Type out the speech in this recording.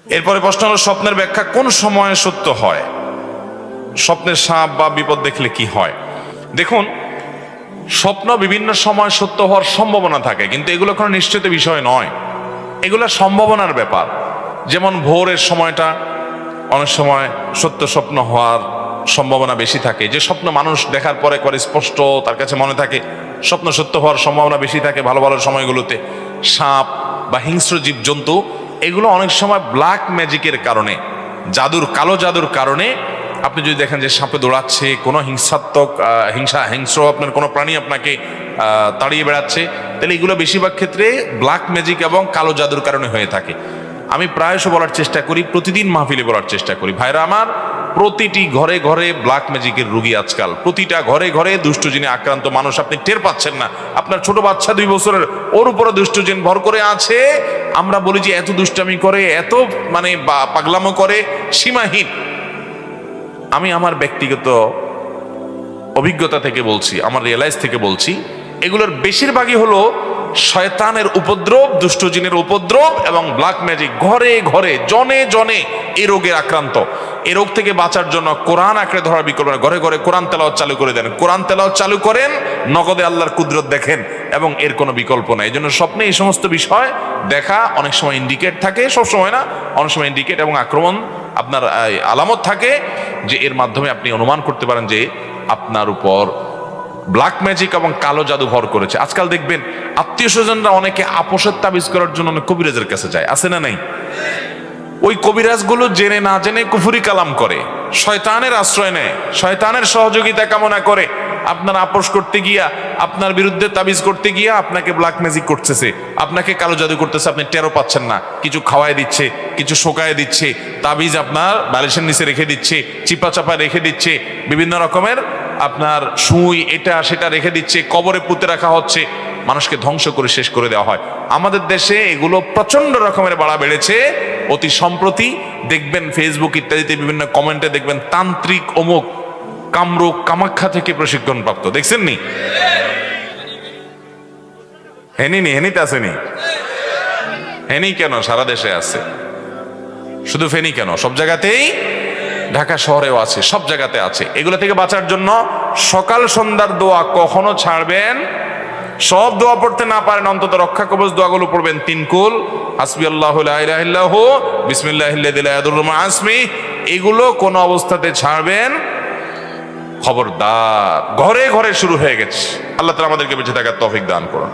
এরপরে প্রশ্ন হলো, স্বপ্নের ব্যাখ্যা কোন সময়ে সত্য হয়? স্বপ্নের সাপ বা বিপদ দেখলে কি হয়? দেখুন, স্বপ্ন বিভিন্ন সময় সত্য হওয়ার সম্ভাবনা থাকে, কিন্তু এগুলো কোনো নিশ্চিত বিষয় নয়, এগুলো সম্ভাবনার ব্যাপার। যেমন ভোরের সময়টা অনেক সময় সত্য স্বপ্ন হওয়ার সম্ভাবনা বেশি থাকে। যে স্বপ্ন মানুষ দেখার পরে করে স্পষ্ট তার কাছে মনে থাকে, স্বপ্ন সত্য হওয়ার সম্ভাবনা বেশি থাকে ভালো ভালো সময়গুলোতে। সাপ বা হিংস্র জীবজন্তু, এগুলো অনেক সময় ব্ল্যাক ম্যাজিকের কারণে, কালো জাদুর কারণে, আপনি যদি দেখেন যে সাপে দৌড়াচ্ছে, কোনো হিংসাত্মক হিংস্র আপনার কোনো প্রাণী আপনাকে তাড়িয়ে বেড়াচ্ছে, তাহলে এগুলো বেশিরভাগ ক্ষেত্রে ব্ল্যাক ম্যাজিক এবং কালো জাদুর কারণে হয়ে থাকে। আমি প্রায়শ বলার চেষ্টা করি, প্রতিদিন মাহফিলে বলার চেষ্টা করি, ভাইরা আমার, প্রতিটি ঘরে ঘরে ব্ল্যাক ম্যাজিকের রোগী আজকাল, প্রতিটা ঘরে ঘরে দুষ্টজিনে আক্রান্ত মানুষ আপনি টের পাচ্ছেন না। আপনার ছোট বাচ্চা 2 বছরের, ওর উপরে দুষ্টজিন ভর করে আছে। আমরা বলি যে এত দুষ্টামি করে, এত মানে পাগলামো করে, সীমাহীন। আমি আমার ব্যক্তিগত অভিজ্ঞতা থেকে বলছি, আমার রিয়েলাইজ থেকে বলছি, এগুলোর বেশিরভাগই হলো শয়তানের উপদ্রব, দুষ্টজিনের উপদ্রব এবং ব্ল্যাক ম্যাজিক। ঘরে ঘরে জনে জনে এই রোগের আক্রান্ত। এই রোগ থেকে বাঁচার জন্য কোরআন আঁকড়ে ধরার বিকল্প না। ঘরে ঘরে কোরআন তেলাওয়াত চালু করে দেন, কোরআন তেলাওয়াত চালু করেন, নগদে আল্লাহর কুদরত দেখেন, এবং এর কোনো বিকল্প নাই। এই জন্য স্বপ্নে এই সমস্ত বিষয় দেখা অনেক সময় ইন্ডিকেট থাকে, সব সময় না, অনেক সময় ইন্ডিকেট এবং আক্রমণ আপনার আলামত থাকে, যে এর মাধ্যমে আপনি অনুমান করতে পারেন যে আপনার উপর ব্ল্যাক ম্যাজিক এবং কালো জাদু ভর করেছে। আজকাল দেখবেন আত্মীয় স্বজনরা অনেকে আপোষের তাবিজ করার জন্য অনেক কবিরাজের কাছে যায়, আছে না নাই? ওই কবিরাজগুলো জেনে না জেনে কুফরি কালাম করে, শয়তানের আশ্রয় নেয়, শয়তানের সহযোগিতা কামনা করে। আপনার আপোষ করতে গিয়া, আপনার বিরুদ্ধে তাবিজ করতে গিয়া আপনাকে ব্ল্যাক ম্যাজিক করতেছে, আপনাকে কালো জাদু করতেছে, আপনি টেরও পাচ্ছেন না। কিছু খাওয়ায় দিচ্ছে, কিছু শোকায় দিচ্ছে, তাবিজ আপনার বালিশের নিচে রেখে দিচ্ছে, চিপা চাপা রেখে দিচ্ছে, বিভিন্ন রকমের আপনার সুই এটা সেটা রেখে দিচ্ছে, কবরে পুঁতে রাখা হচ্ছে, মানুষকে ধ্বংস করে শেষ করে দেওয়া হয়। আমাদের দেশে এগুলো প্রচন্ড রকমের বাড়া বেড়েছে। অতি সম্প্রতি দেখবেন ফেসবুক ইত্যাদিতে বিভিন্ন কমেন্টে দেখবেন তান্ত্রিক অমুক কামরূপ কামাখ্যা থেকে প্রশিক্ষণ প্রাপ্ত, দেখছেন নি? হেনিতে আসেনি? হেনি কেন, সারা দেশে আছে, শুধু ফেনি কেন, সব জায়গাতেই, ঢাকা শহরেও আছে, সব জায়গাতে আছে। এগুলো থেকে বাঁচার জন্য সকাল সন্ধ্যার দোয়া কখনো ছাড়বেন। সব দোয়া পড়তে না পারেন, অন্তত রক্ষা কবচ দোয়াগুলো পড়বেন। 3 কুল, হাসবি আল্লাহু লা ইলাহা ইল্লাহু, বিসমিল্লাহিল্লাযী লা ইয়াদুররু মা ইসমি, এগুলো কোন অবস্থাতে ছাড়বেন। খবরদার, ঘরে ঘরে শুরু হয়ে গেছে। আল্লাহ তাআলা আমাদেরকে বেঁচে থাকার তৌফিক দান করুন।